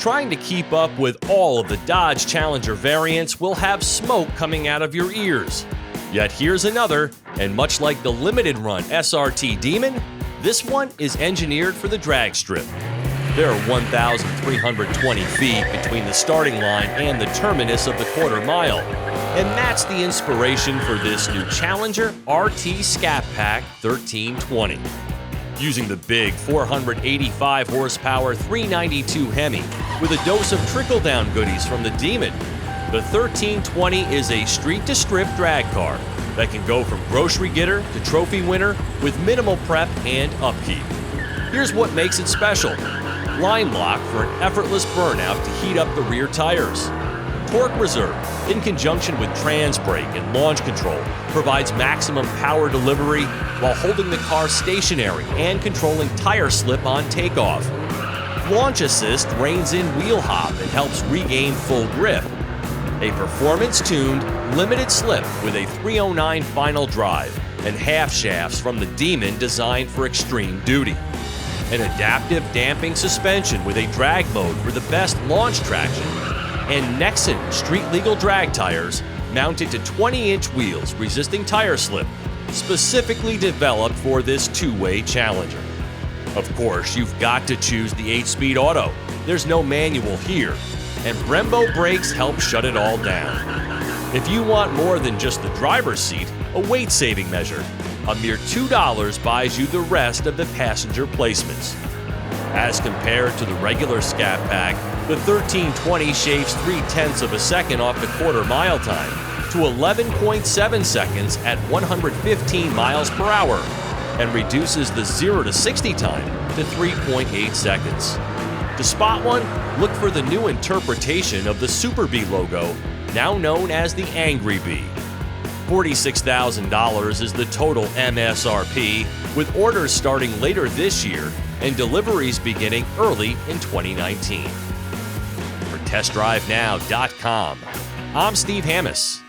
Trying to keep up with all of the Dodge Challenger variants will have smoke coming out of your ears. Yet here's another, and much like the limited run SRT Demon, this one is engineered for the drag strip. There are 1,320 feet between the starting line and the terminus of the quarter mile, and that's the inspiration for this new Challenger RT Scat Pack 1320. Using the big 485 horsepower 392 Hemi with a dose of trickle-down goodies from the Demon, the 1320 is a street-to-strip drag car that can go from grocery getter to trophy winner with minimal prep and upkeep. Here's what makes it special. Line lock for an effortless burnout to heat up the rear tires. Torque reserve, in conjunction with trans brake and launch control, provides maximum power delivery while holding the car stationary and controlling tire slip on takeoff. Launch assist reins in wheel hop and helps regain full grip. A performance-tuned, limited slip with a 309 final drive and half shafts from the Demon designed for extreme duty. An adaptive damping suspension with a drag mode for the best launch traction, and Nexen street-legal drag tires mounted to 20-inch wheels resisting tire slip, specifically developed for this two-way Challenger. Of course, you've got to choose the 8-speed auto. There's no manual here, and Brembo brakes help shut it all down. If you want more than just the driver's seat, a weight-saving measure, a mere $2 buys you the rest of the passenger placements. As compared to the regular Scat Pack, the 1320 shaves 0.3 of a second off the quarter mile time to 11.7 seconds at 115 miles per hour and reduces the 0 to 60 time to 3.8 seconds. To spot one, look for the new interpretation of the Super Bee logo, now known as the Angry Bee. $46,000 is the total MSRP, with orders starting later this year and deliveries beginning early in 2019. For TestDriveNow.com, I'm Steve Hammis.